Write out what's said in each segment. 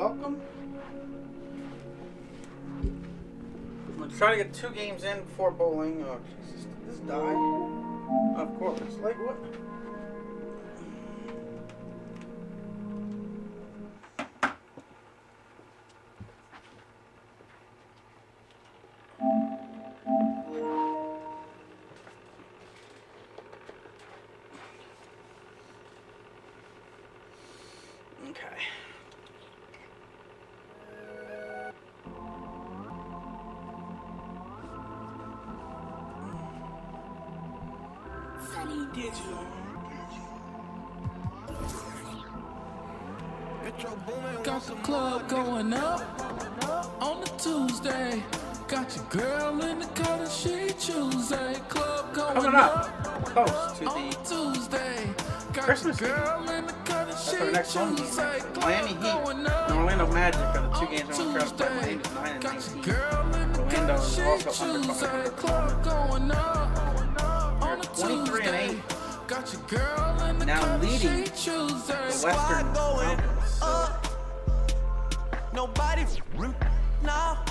welcome. I'm gonna try to get 2 games in before bowling. Oh, Jesus, did this die? Of course. Like what? Okay. Got the club going up on a Tuesday. Got your girl in the cut and she Tuesday. Club going Coming up close to on the Tuesday. Got Christmas your girl in the cut and That's she our next home game. Tuesday. Miami Heat and Orlando Magic are the 2 games I'm going to try to play. Miami's 9 and Got 19. your girl in the cut Orlando and is she also under Tuesday. 500. Club going up on a 23 and 8. Tuesday. Got your girl in the Now cut and leading she Tuesday. the Western Conference. So Nobody now.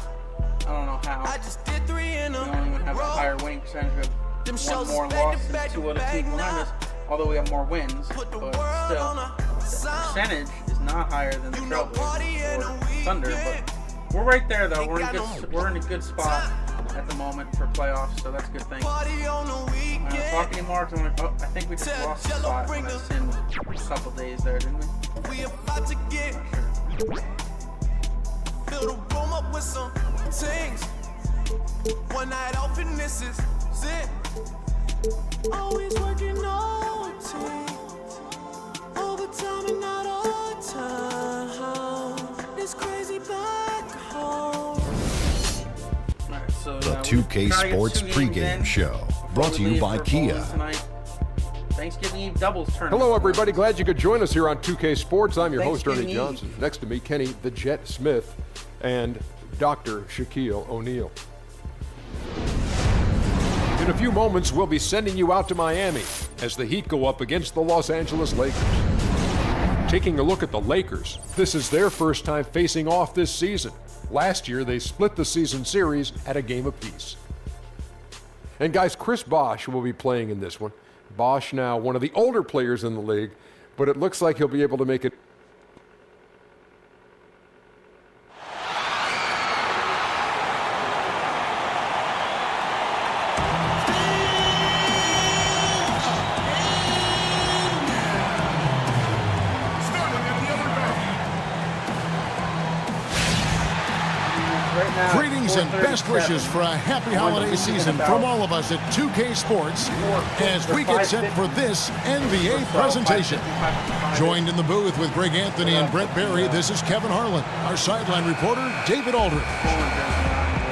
I don't know how. I just did 3 in We a only would have a row. higher winning percentage. We Them have 1 shows more is back loss to than back 2 to other back teams behind now. us. Although we have more wins, Put the but world still, on a the sound. percentage is not higher than the You know, party in Trailblazers the or Thunder. weekend. But we're right there, though. Ain't We're got in a good spot at the moment for playoffs, so that's a good thing. Party on the I don't weekend. talk anymore. 'Cause I think we just Tell lost the Jello spot bring on the- us in a couple days there, didn't we? We about to get Not sure. fill the room up with some things. One night off and this is it. Always working OT. Overtime and not all time. It's crazy back home. Alright, so, The we'll 2K try to get Sports 2 games pregame in show, before brought we to you leave by for Kia. bowling tonight. Thanksgiving Eve doubles tournament. Hello, everybody. Glad you could join us here on 2K Sports. I'm your host, Ernie Thanksgiving Johnson. Next to me, Kenny the Jet Smith and Dr. Shaquille O'Neal. In a few moments, we'll be sending you out to Miami as the Heat go up against the Los Angeles Lakers. Taking a look at the Lakers, this is their first time facing off this season. Last year, they split the season series at a game apiece. And guys, Chris Bosh will be playing in this one. Bosh now one of the older players in the league, but it looks like he'll be able to make it. Right now, Greetings and best 4:37. wishes for a happy holiday season from all of us at 2K Sports as we get set for this NBA presentation. Joined in the booth with Greg Anthony and Brett Barry, this is Kevin Harlan. Our sideline reporter, David Aldridge.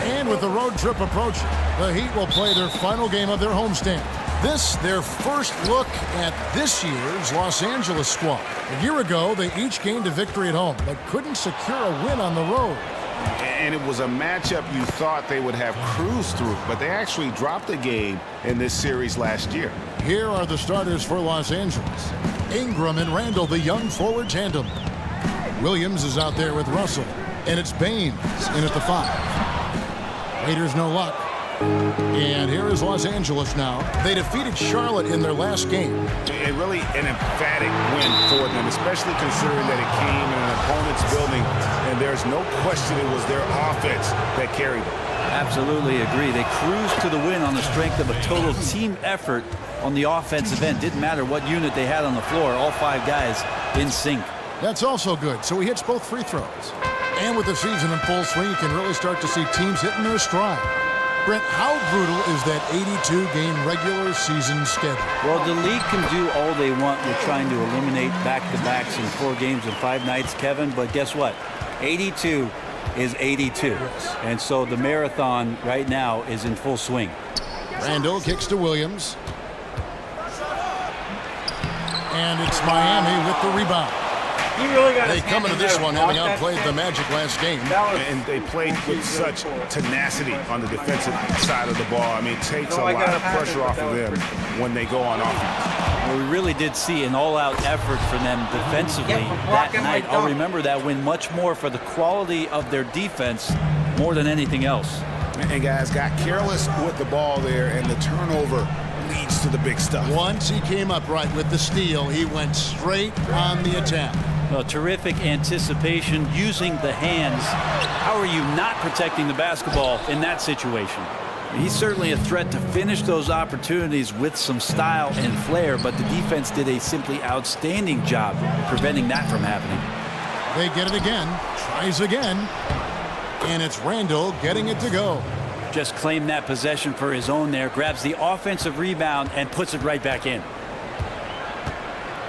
And with the road trip approaching, the Heat will play their final game of their homestand. This, their first look at this year's Los Angeles squad. A year ago, they each gained a victory at home, but couldn't secure a win on the road. And it was a matchup you thought they would have cruised through, but they actually dropped the game in this series last year. Here are the starters for Los Angeles. Ingram and Randall, the young forward tandem. Williams is out there with Russell, and it's Baines in at the 5. Raiders no luck. And here is Los Angeles now. They defeated Charlotte in their last game. And really an emphatic win for them, especially considering that it came in an opponent's building, and there's no question it was their offense that carried them. Absolutely agree. They cruised to the win on the strength of a total team effort on the offensive end. Didn't matter what unit they had on the floor. All 5 guys in sync. That's also good. So he hits both free throws. And with the season in full swing, you can really start to see teams hitting their stride. Brent, how brutal is that 82-game regular season schedule? Well, the league can do all they want with trying to eliminate back-to-backs in 4 games in 5 nights, Kevin. But guess what? 82 is 82. Yes. And so the marathon right now is in full swing. Randall kicks to Williams. And it's Miami with the rebound. He really got They his come hand into in this there one to having block that outplayed shit. the Magic last game. That was- And they played with such tenacity on the defensive side of the ball. I mean, it takes a No, I lot got of it pressure off happened, of but them that was when they go on offense. Well, we really did see an all-out effort from them defensively Yeah, for that blocking my night. I'll dunk. remember that win much more for the quality of their defense more than anything else. And guys got careless with the ball there, and the turnover leads to the big stuff. Once he came up right with the steal, he went straight on the attack. Well, terrific anticipation using the hands. How are you not protecting the basketball in that situation? He's certainly a threat to finish those opportunities with some style and flair, but the defense did a simply outstanding job preventing that from happening. They get it again, tries again, and it's Randall getting it to go. Just claimed that possession for his own there, grabs the offensive rebound and puts it right back in.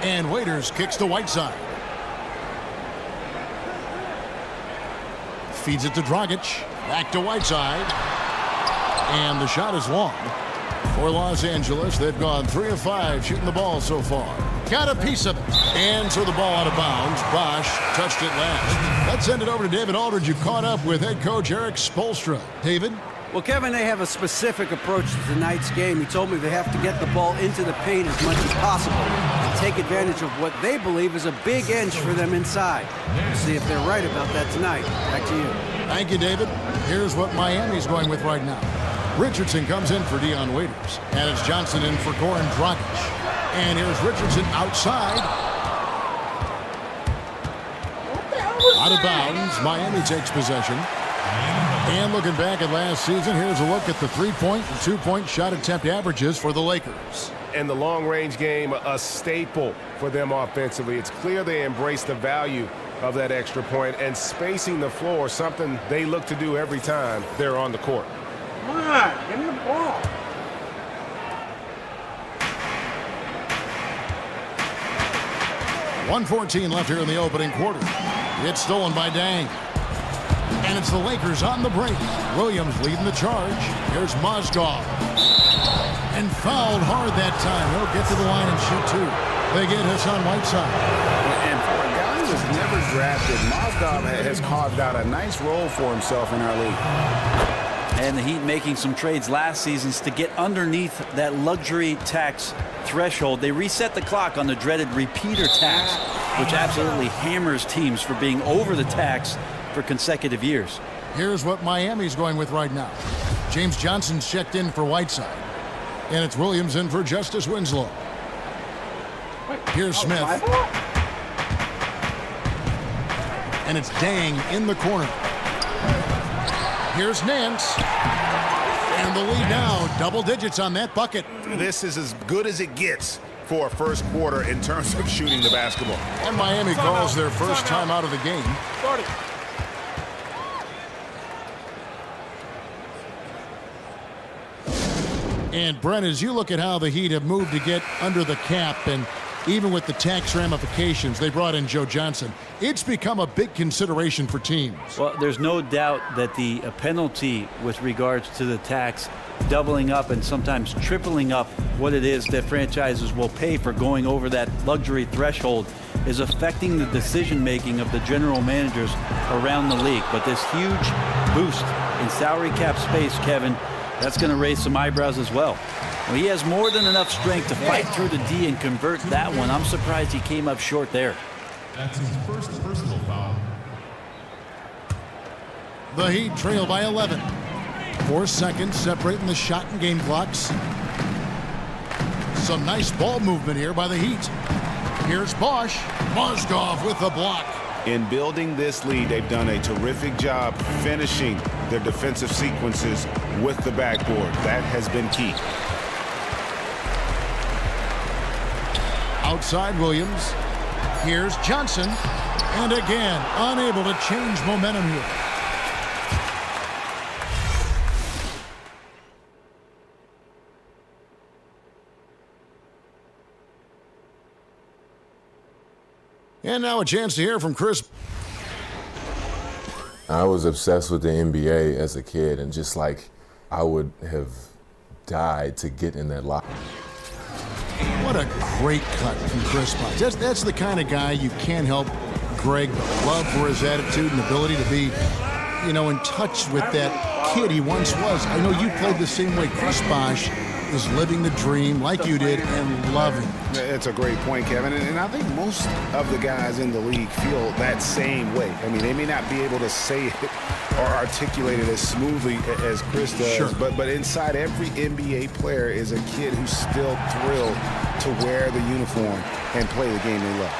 And Waiters kicks to Whiteside. Feeds it to Dragic. Back to Whiteside. And the shot is long. For Los Angeles, they've gone 3 of 5 shooting the ball so far. Got a piece of it. And so the ball out of bounds. Bosch touched it last. Let's send it over to David Aldridge, who caught up with head coach Eric Spoelstra. David? Well, Kevin, they have a specific approach to tonight's game. He told me they have to get the ball into the paint as much as possible and take advantage of what they believe is a big edge for them inside. We'll see if they're right about that tonight. Back to you. Thank you, David. Here's what Miami's going with right now. Richardson comes in for Dion Waiters. And it's Johnson in for Goran Dragic. And here's Richardson outside. Out of bounds. Miami takes possession. And looking back at last season, here's a look at the 3-point and 2-point shot attempt averages for the Lakers. And the long-range game, a staple for them offensively. It's clear they embrace the value of that extra point, and spacing the floor, something they look to do every time they're on the court. Come on, give him the ball. .114 left here in the opening quarter. It's stolen by Dang. And it's the Lakers on the break. Williams leading the charge. Here's Mozgov. And fouled hard that time. He'll get to the line and shoot two. They get Hassan Whiteside. And for a guy who was never drafted, Mozgov has carved out a nice role for himself in our league. And the Heat making some trades last season to get underneath that luxury tax threshold. They reset the clock on the dreaded repeater tax, which absolutely hammers teams for being over the tax for consecutive years. Here's what Miami's going with right now. James Johnson's checked in for Whiteside. And it's Williams in for Justice Winslow. Here's Smith. And it's Dang in the corner. Here's Nance. And the lead now, double digits on that bucket. This is as good as it gets for a first quarter in terms of shooting the basketball. And Miami calls their first time out of the game. And Brent, as you look at how the Heat have moved to get under the cap, and even with the tax ramifications, they brought in Joe Johnson. It's become a big consideration for teams. Well, there's no doubt that the penalty with regards to the tax doubling up and sometimes tripling up what it is that franchises will pay for going over that luxury threshold is affecting the decision-making of the general managers around the league. But this huge boost in salary cap space, Kevin, that's going to raise some eyebrows as well. Well, he has more than enough strength to fight through the D and convert that one. I'm surprised he came up short there. That's his first personal foul. The Heat trail by 11. 4 seconds separating the shot and game clocks. Some nice ball movement here by the Heat. Here's Bosch. Mozgov with the block. In building this lead, they've done a terrific job finishing their defensive sequences with the backboard. That has been key. Outside Williams. Here's Johnson. And again, unable to change momentum here. And now a chance to hear from Chris. I was obsessed with the NBA as a kid, and just like I would have died to get in that locker. What a great cut from Chris Bosh. That's the kind of guy you can't help Greg, love for his attitude and ability to be, you know, in touch with that kid he once was. I know you played the same way. Chris Bosh is living the dream like you did and loving it. It's a great point, Kevin. And I think most of the guys in the league feel that same way. I mean, they may not be able to say it or articulate it as smoothly as Chris does. Sure. But inside every NBA player is a kid who's still thrilled to wear the uniform and play the game they love.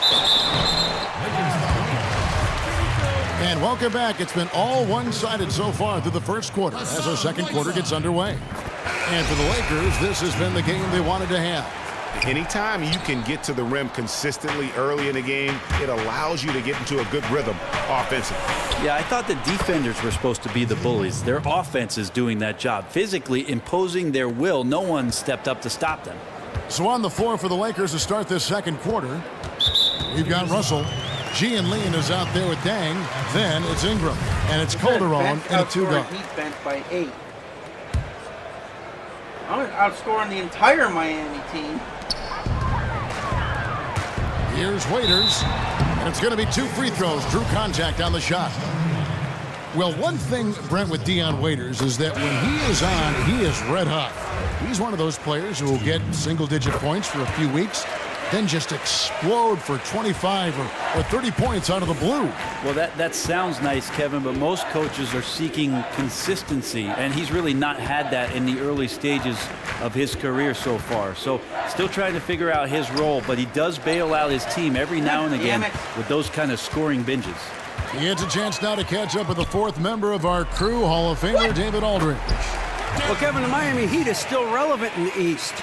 And welcome back. It's been all one-sided so far through the first quarter as our second quarter gets underway. And for the Lakers, this has been the game they wanted to have. Anytime you can get to the rim consistently early in the game, it allows you to get into a good rhythm offensively. Yeah, I thought the defenders were supposed to be the bullies. Their offense is doing that job, physically imposing their will. No one stepped up to stop them. So on the floor for the Lakers to start this second quarter, we've got Russell. Gian Lean is out there with Dang. Then it's Ingram. And it's Calderon in a two-guard. Heat bench by 8. I'm outscoring the entire Miami team. Here's Waiters. And it's going to be 2 free throws. Drew contact on the shot. Well, one thing, Brent, with Dion Waiters is that when he is on, he is red hot. He's one of those players who will get single-digit points for a few weeks, then just explode for 25 or 30 points out of the blue. Well, that sounds nice, Kevin, but most coaches are seeking consistency, and he's really not had that in the early stages of his career so far. So still trying to figure out his role, but he does bail out his team every now and again with those kind of scoring binges. He gets a chance now to catch up with the 4th member of our crew, Hall of Famer David Aldridge. Well, Kevin, the Miami Heat is still relevant in the East.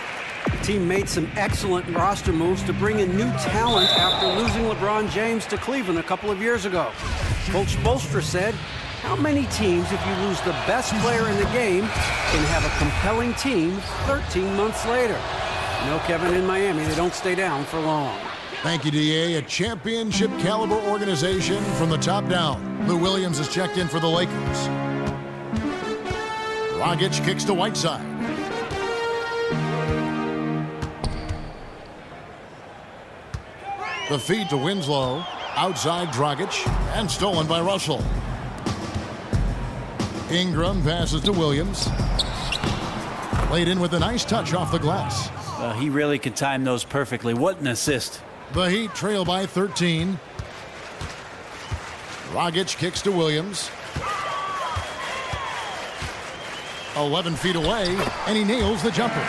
The team made some excellent roster moves to bring in new talent after losing LeBron James to Cleveland a couple of years ago. Coach Spoelstra said, how many teams, if you lose the best player in the game, can have a compelling team 13 months later? You know, Kevin, in Miami, they don't stay down for long. Thank you, D.A. A championship caliber organization from the top down. Lou Williams has checked in for the Lakers. Dragic kicks to Whiteside. The feed to Winslow. Outside Dragic. And stolen by Russell. Ingram passes to Williams. Laid in with a nice touch off the glass. He really can time those perfectly. What an assist. The Heat trail by 13. Dragic kicks to Williams. 11 feet away, and he nails the jumper.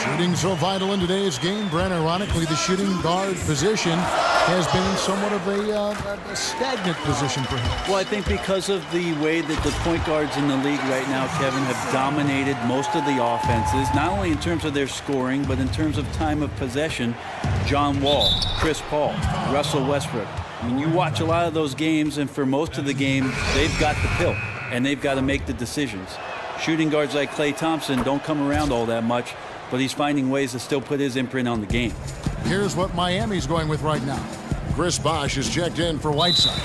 Shooting so vital in today's game, Brent. Ironically, the shooting guard position has been somewhat of a stagnant position for him. Well, I think because of the way that the point guards in the league right now, Kevin, have dominated most of the offenses, not only in terms of their scoring, but in terms of time of possession. John Wall, Chris Paul, Russell Westbrook. I mean, you watch a lot of those games, and for most of the game, they've got the pill, and they've got to make the decisions. Shooting guards like Klay Thompson don't come around all that much, but he's finding ways to still put his imprint on the game. Here's what Miami's going with right now. Chris Bosh is checked in for Whiteside.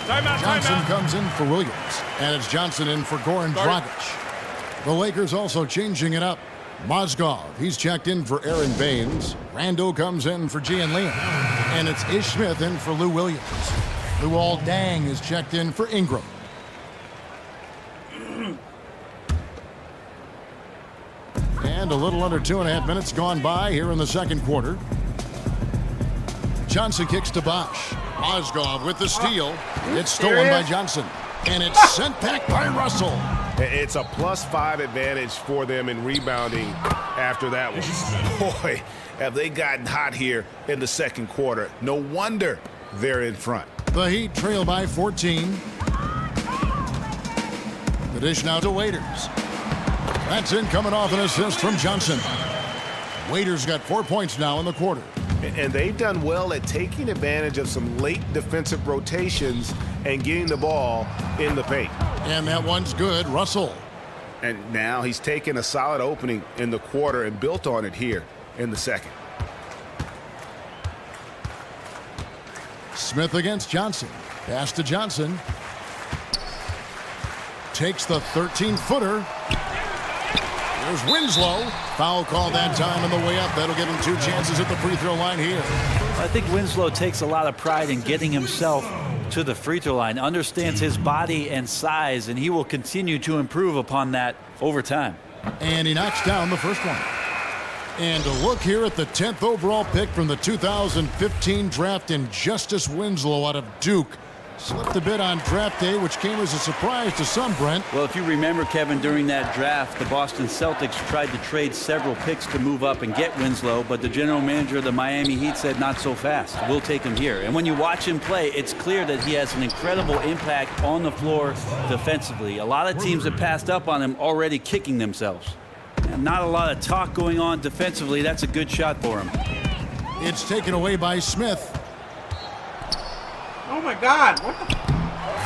Johnson comes in for Williams, and it's Johnson in for Goran Dragic. The Lakers also changing it up. Mozgov, he's checked in for Aaron Baines. Rando comes in for Gian Lean, and it's Ish Smith in for Lou Williams. Luol Deng is checked in for Ingram. And a little under 2.5 minutes gone by here in the second quarter. Johnson kicks to Bosh. Mozgov with the steal. It's stolen by Johnson. And it's sent back by Russell. It's a +5 advantage for them in rebounding after that one. Boy, have they gotten hot here in the second quarter. No wonder they're in front. The Heat trail by 14. The dish now to Waiters. That's in, coming off an assist from Johnson. Waiters got 4 points now in the quarter. And they've done well at taking advantage of some late defensive rotations and getting the ball in the paint. And that one's good. Russell. And now he's taken a solid opening in the quarter and built on it here in the second. Smith against Johnson. Pass to Johnson. Takes the 13-footer. There's Winslow. Foul call that time on the way up. That'll give him 2 chances at the free throw line here. I think Winslow takes a lot of pride in getting himself to the free throw line, understands his body and size, and he will continue to improve upon that over time. And he knocks down the first one. And a look here at the 10th overall pick from the 2015 draft in Justice Winslow out of Duke. Slipped a bit on draft day, which came as a surprise to some, Brent. Well, if you remember, Kevin, during that draft, the Boston Celtics tried to trade several picks to move up and get Winslow, but the general manager of the Miami Heat said, not so fast. We'll take him here. And when you watch him play, it's clear that he has an incredible impact on the floor defensively. A lot of teams have passed up on him already kicking themselves. And not a lot of talk going on defensively. That's a good shot for him. It's taken away by Smith. Oh my God! What the?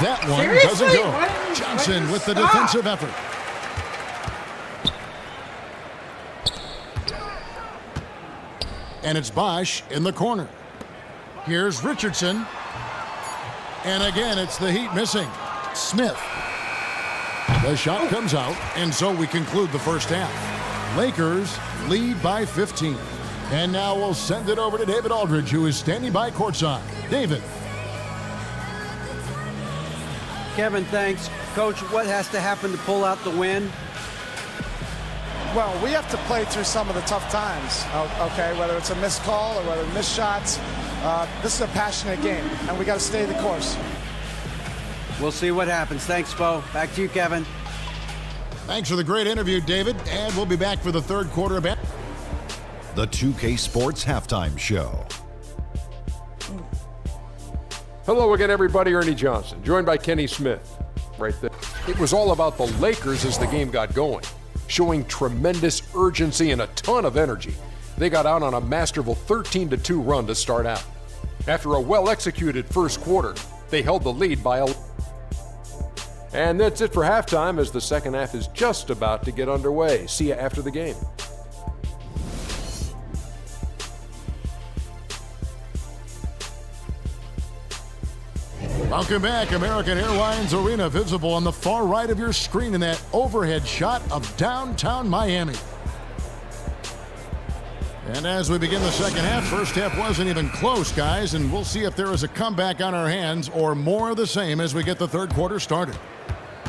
That one Seriously? doesn't go. Johnson with the defensive effort. And it's Bosch in the corner. Here's Richardson. And again, it's the Heat missing. Smith. The shot comes out, and so we conclude the first half. Lakers lead by 15. And now we'll send it over to David Aldridge, who is standing by courtside. David. Kevin, thanks. Coach, what has to happen to pull out the win? Well, we have to play through some of the tough times, okay, whether it's a missed call or whether missed shots. This is a passionate game, and we got to stay the course. We'll see what happens. Thanks, Bo. Back to you, Kevin. Thanks for the great interview, David, and we'll be back for the third quarter of the 2K Sports Halftime Show. Hello again, everybody. Ernie Johnson, joined by Kenny Smith. Right there. It was all about the Lakers as the game got going, showing tremendous urgency and a ton of energy. They got out on a masterful 13-2 run to start out. After a well-executed first quarter, they held the lead by 11. And that's it for halftime, as the second half is just about to get underway. See you after the game. Welcome back. American Airlines Arena, visible on the far right of your screen in that overhead shot of downtown Miami. And as we begin the second half, first half wasn't even close, guys, and we'll see if there is a comeback on our hands or more of the same as we get the third quarter started.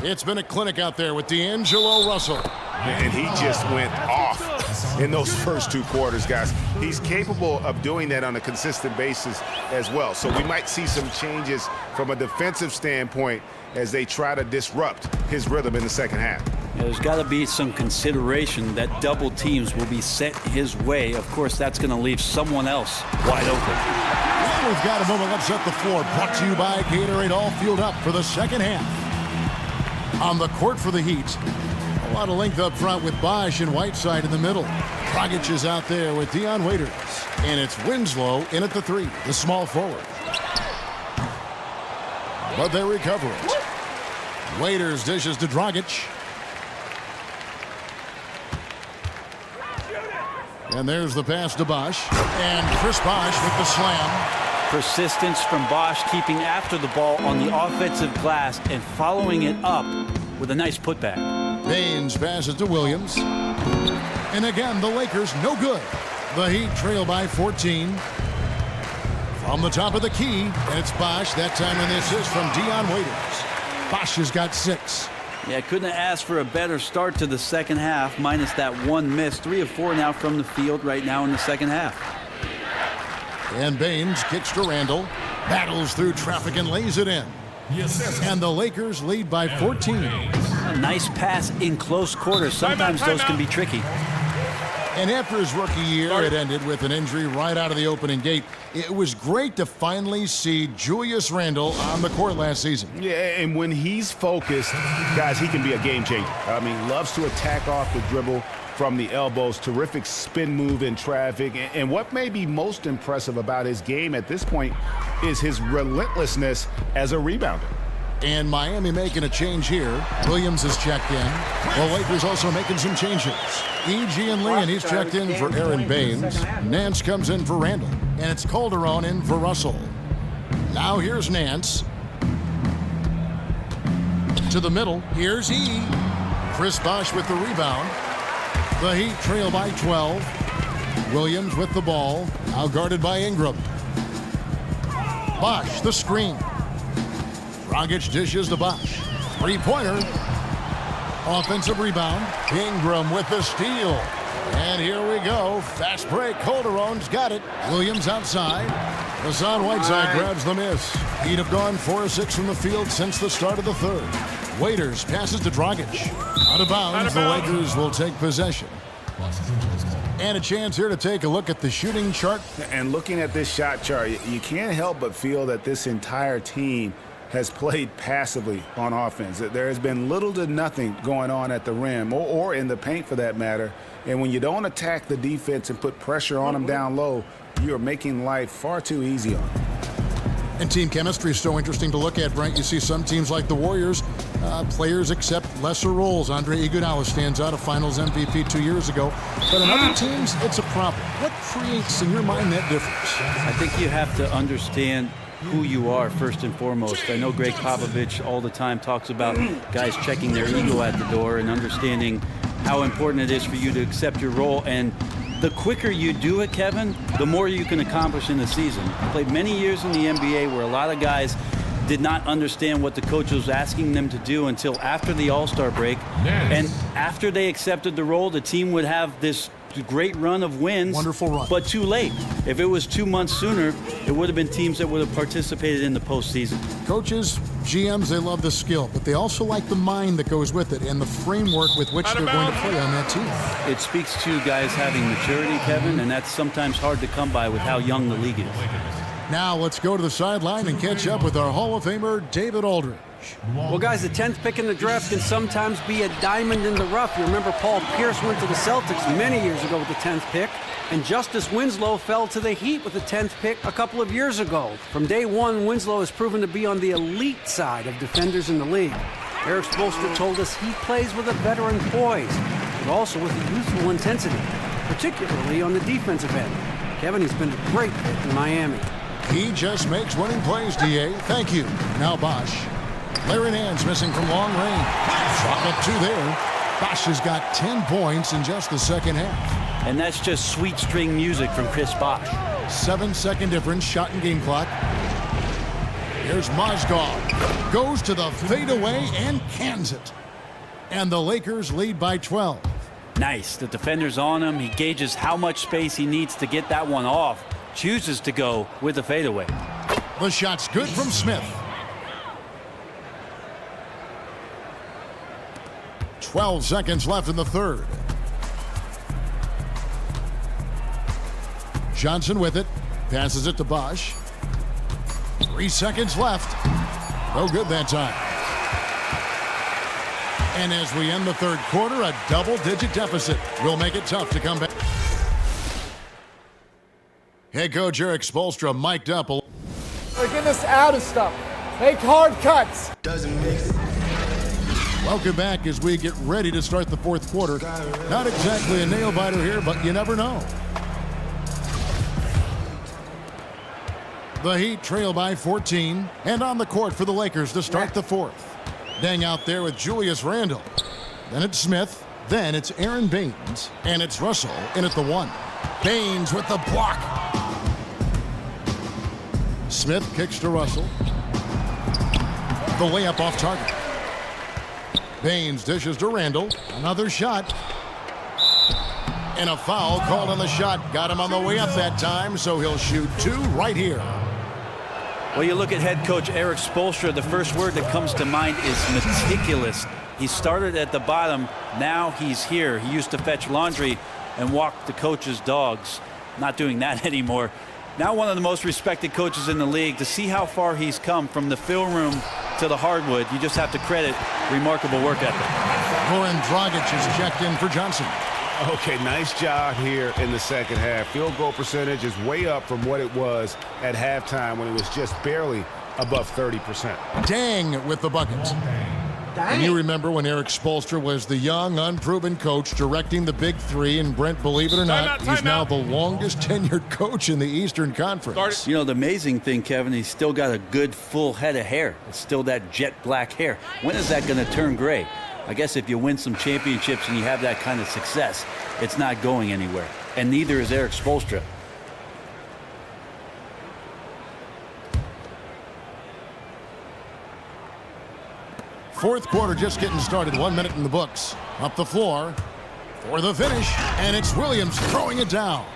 It's been a clinic out there with D'Angelo Russell. And he just went off in those first two quarters, guys. He's capable of doing that on a consistent basis as well. So we might see some changes from a defensive standpoint as they try to disrupt his rhythm in the second half. Yeah, there's got to be some consideration that double teams will be sent his way. Of course, that's going to leave someone else wide open. Well, we've got a moment left set the floor. Brought to you by Gatorade, all fueled up for the second half. On the court for the Heat, a lot of length up front with Bosch and Whiteside in the middle. Dragic is out there with Dion Waiters. And it's Winslow in at the three, the small forward. But they recover it. Waiters dishes to Dragic. And there's the pass to Bosch. And Chris Bosch with the slam. Persistence from Bosch, keeping after the ball on the offensive glass and following it up with a nice putback. Baines passes to Williams. And again, the Lakers no good. The Heat trail by 14. From the top of the key, and it's Bosch. That time on the assist from Dion Waiters. Bosch has got 6. Yeah, couldn't have asked for a better start to the second half, minus that one miss. 3 of 4 now from the field right now in the second half. And Baines kicks to Randall, battles through traffic and lays it in. And the Lakers lead by 14. A nice pass in close quarters. Sometimes those can be tricky. And after his rookie year, it ended with an injury right out of the opening gate. It was great to finally see Julius Randle on the court last season. Yeah, and when he's focused, guys, he can be a game changer. I mean, loves to attack off the dribble from the elbows, terrific spin move in traffic. And what may be most impressive about his game at this point is his relentlessness as a rebounder. And Miami making a change here. Williams is checked in. The Lakers also making some changes. E.G. and Lee, and he's checked in for Aaron Baines. Nance comes in for Randall. And it's Calderon in for Russell. Now here's Nance. To the middle. Here's E. Chris Bosch with the rebound. The Heat trail by 12. Williams with the ball. Now guarded by Ingram. Bosch, the screen. Dragic dishes to Bosch. Three-pointer. Offensive rebound. Ingram with the steal. And here we go. Fast break. Calderon's got it. Williams outside. Hassan Whiteside grabs the miss. Heat have gone 4 of 6 from the field since the start of the third. Waiters passes to Dragic. Out of bounds. The Lakers will take possession. And a chance here to take a look at the shooting chart. And looking at this shot chart, you can't help but feel that this entire team has played passively on offense. There has been little to nothing going on at the rim or in the paint for that matter. And when you don't attack the defense and put pressure on them down low, you are making life far too easy on them. And team chemistry is so interesting to look at, Brent. You see some teams like the Warriors, players accept lesser roles. Andre Iguodala stands out, a Finals MVP 2 years ago. But in other teams, it's a problem. What creates, in your mind, that difference? I think you have to understand who you are first and foremost. I know Greg Popovich all the time talks about guys checking their ego at the door and understanding how important it is for you to accept your role. And the quicker you do it, Kevin, the more you can accomplish in the season. I played many years in the NBA where a lot of guys did not understand what the coach was asking them to do until after the All-Star break. And after they accepted the role, the team would have this great run of wins. Wonderful run. But too late. If it was 2 months sooner, it would have been teams that would have participated in the postseason. Coaches, GMs, they love the skill, but they also like the mind that goes with it and the framework with which they're going to play on that team. It speaks to guys having maturity, Kevin, and that's sometimes hard to come by with how young the league is. Now let's go to the sideline and catch up with our Hall of Famer, David Aldridge. Well, guys, the 10th pick in the draft can sometimes be a diamond in the rough. You remember Paul Pierce went to the Celtics many years ago with the 10th pick, and Justice Winslow fell to the Heat with the 10th pick a couple of years ago. From day one, Winslow has proven to be on the elite side of defenders in the league. Eric Spoelstra told us he plays with a veteran poise, but also with a youthful intensity, particularly on the defensive end. Kevin, he's been a great fit in Miami. He just makes winning plays, D.A. Thank you. Now Bosch. Larry Nance missing from long range. Shot up 2 there. Bosch has got 10 points in just the second half. And that's just sweet string music from Chris Bosch. 7-second difference, shot and game clock. Here's Mozgov. Goes to the fadeaway and cans it. And the Lakers lead by 12. Nice. The defender's on him. He gauges how much space he needs to get that one off. Chooses to go with the fadeaway. The shot's good from Smith. 12 seconds left in the third. Johnson with it. Passes it to Bosch. 3 seconds left. No good that time. And as we end the third quarter, a double-digit deficit will make it tough to come back. Head coach Eric Spoelstra mic'd up. They're getting us out of stuff. Make hard cuts. Doesn't make sense. Welcome back as we get ready to start the fourth quarter. Not exactly a nail-biter here, but you never know. The Heat trail by 14, and on the court for the Lakers to start the fourth. Dang out there with Julius Randle. Then it's Smith. Then it's Aaron Baines. And it's Russell in at the 1. Baines with the block. Smith kicks to Russell. The layup off target. Baines dishes to Randle. Another shot. And a foul called on the shot. Got him on the way up that time, so he'll shoot 2 right here. Well, you look at head coach Eric Spoelstra, the first word that comes to mind is meticulous. He started at the bottom. Now he's here. He used to fetch laundry and walk the coach's dogs. Not doing that anymore. Now one of the most respected coaches in the league. To see how far he's come from the film room to the hardwood, you just have to credit remarkable work ethic. Goran Dragic is checked in for Johnson. Okay, nice job here in the second half. Field goal percentage is way up from what it was at halftime when it was just barely above 30%. Dang with the buckets. And you remember when Eric Spoelstra was the young, unproven coach directing the Big Three, and Brent, believe it or not, he's now the longest tenured coach in the Eastern Conference. You know, the amazing thing, Kevin, he's still got a good full head of hair. It's still that jet black hair. When is that going to turn gray? I guess if you win some championships and you have that kind of success, it's not going anywhere. And neither is Eric Spoelstra. Fourth quarter just getting started. 1 minute in the books. Up the floor for the finish, and it's Williams throwing it down.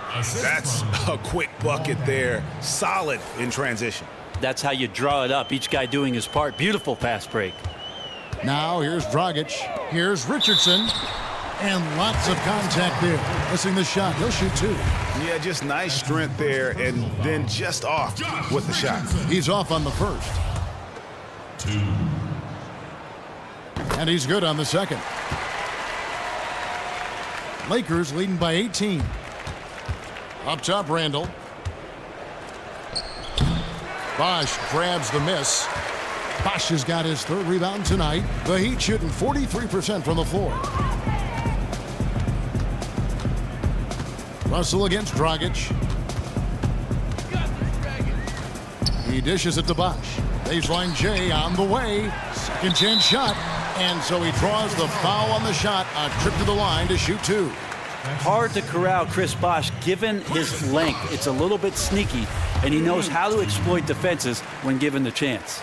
That's a quick bucket there. Solid in transition. That's how you draw it up. Each guy doing his part. Beautiful fast break. Now here's Dragic. Here's Richardson. And lots of contact there. Missing the shot. He'll shoot 2. Yeah, just nice strength there, and then just off with the shot. He's off on the first. 2. And he's good on the second. Lakers leading by 18. Up top, Randall. Bosh grabs the miss. Bosh has got his 3rd rebound tonight. The Heat shooting 43% from the floor. Russell against Dragic. He dishes it to Bosh. Baseline J on the way. Second chance shot. And so he draws the foul on the shot. A trip to the line to shoot 2. Hard to corral Chris Bosh given his length. It's a little bit sneaky, and he knows how to exploit defenses when given the chance.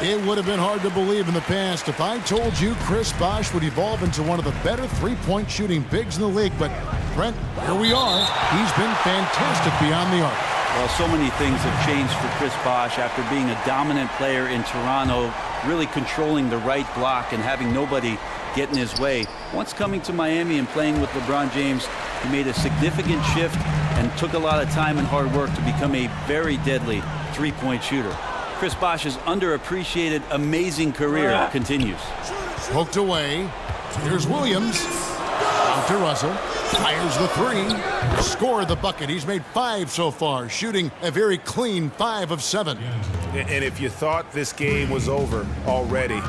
It would have been hard to believe in the past if I told you Chris Bosh would evolve into one of the better three-point shooting bigs in the league. But, Brent, here we are. He's been fantastic beyond the arc. Well, so many things have changed for Chris Bosh after being a dominant player in Toronto, really controlling the right block and having nobody get in his way. Once coming to Miami and playing with LeBron James, he made a significant shift and took a lot of time and hard work to become a very deadly three-point shooter. Chris Bosh's underappreciated, amazing career continues. Poked away. Here's Williams. Out to Russell. Fires the 3. Scored the bucket. He's made 5 so far, shooting a very clean 5 of 7. And if you thought this game was over already,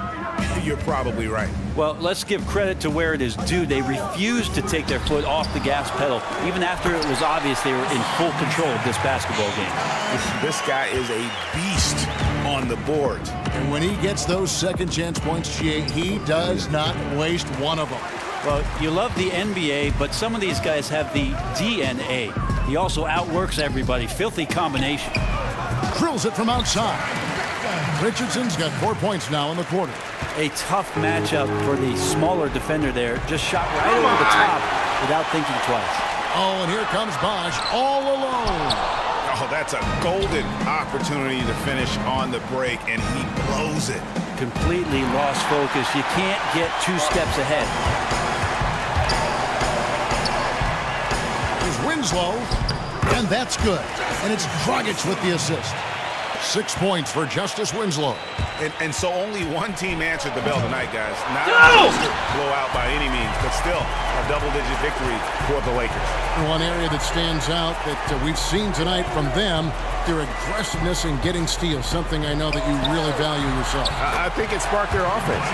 you're probably right. Well, let's give credit to where it is due. They refused to take their foot off the gas pedal, even after it was obvious they were in full control of this basketball game. This guy is a beast on the board. And when he gets those second chance points, he does not waste one of them. Well, you love the NBA, but some of these guys have the DNA. He also outworks everybody. Filthy combination. Drills it from outside. Richardson's got 4 points now in the quarter. A tough matchup for the smaller defender there. Just shot right over the top without thinking twice. Oh, and here comes Bosh all alone. Oh, that's a golden opportunity to finish on the break, and he blows it. Completely lost focus. You can't get 2 steps ahead. Here's Winslow, and that's good. And it's Dragic with the assist. 6 points for Justice Winslow. And so only one team answered the bell tonight, guys. Not a blowout by any means, but still a double-digit victory for the Lakers. One area that stands out that we've seen tonight from them, their aggressiveness in getting steals, something I know that you really value yourself. I think it sparked their offense.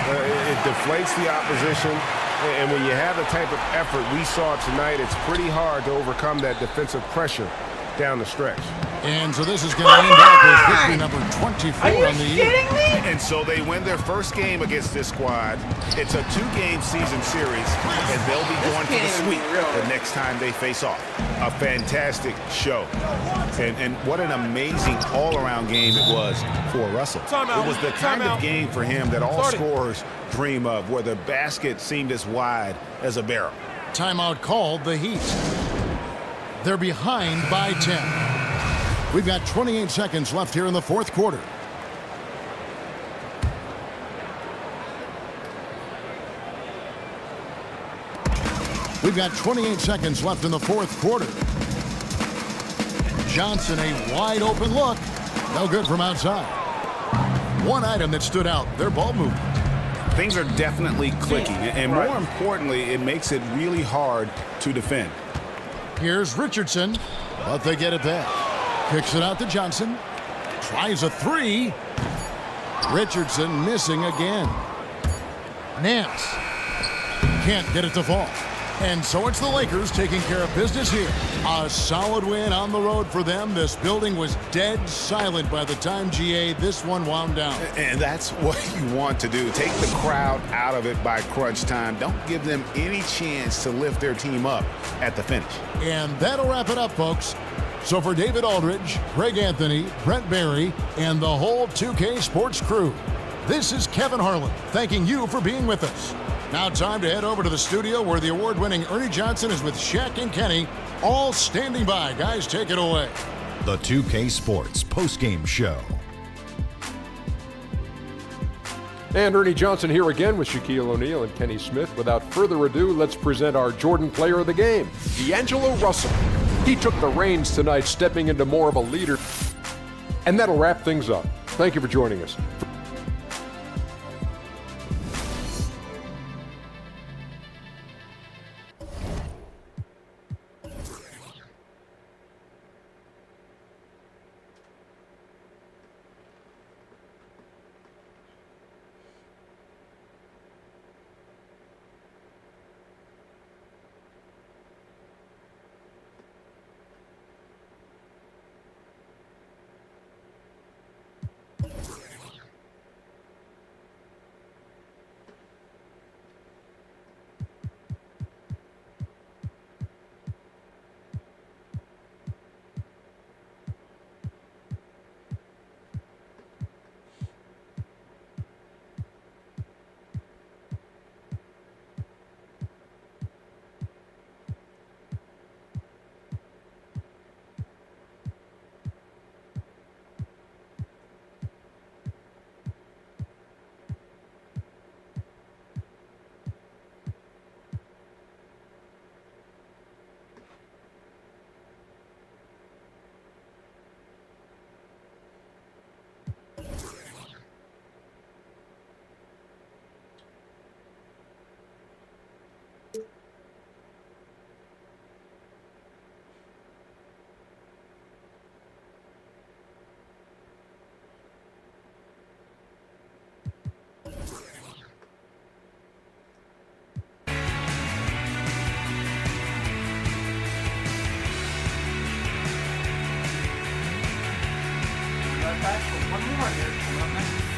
It deflates the opposition, and when you have the type of effort we saw tonight, it's pretty hard to overcome that defensive pressure down the stretch. And so this is going to end up as victory number 24 on the year. And so they win their first game against this squad. It's a 2-game season series, and they'll be going for the sweep the next time they face off. A fantastic show. And what an amazing all-around game it was for Russell. It was the kind of game for him that all scorers dream of, where the basket seemed as wide as a barrel. Timeout called, the Heat. They're behind by 10. We've got 28 seconds left here in the fourth quarter. We've got 28 seconds left in the fourth quarter. Johnson, a wide open look. No good from outside. One item that stood out, their ball movement. Things are definitely clicking, and more importantly, it makes it really hard to defend. Here's Richardson, but they get it back. Kicks it out to Johnson. Tries a 3. Richardson missing again. Nance can't get it to fall. And so it's the Lakers taking care of business here. A solid win on the road for them. This building was dead silent by the time, GA, this one wound down. And that's what you want to do. Take the crowd out of it by crunch time. Don't give them any chance to lift their team up at the finish. And that'll wrap it up, folks. So for David Aldridge, Greg Anthony, Brent Barry, and the whole 2K Sports crew, This is Kevin Harlan, thanking you for being with us. Now time to head over to the studio where the award-winning Ernie Johnson is with Shaq and Kenny, all standing by. Guys, take it away. The 2K Sports postgame show. And Ernie Johnson here again with Shaquille O'Neal and Kenny Smith. Without further ado, let's present our Jordan player of the game, D'Angelo Russell. He took the reins tonight, stepping into more of a leader. And that'll wrap things up. Thank you for joining us. One more here.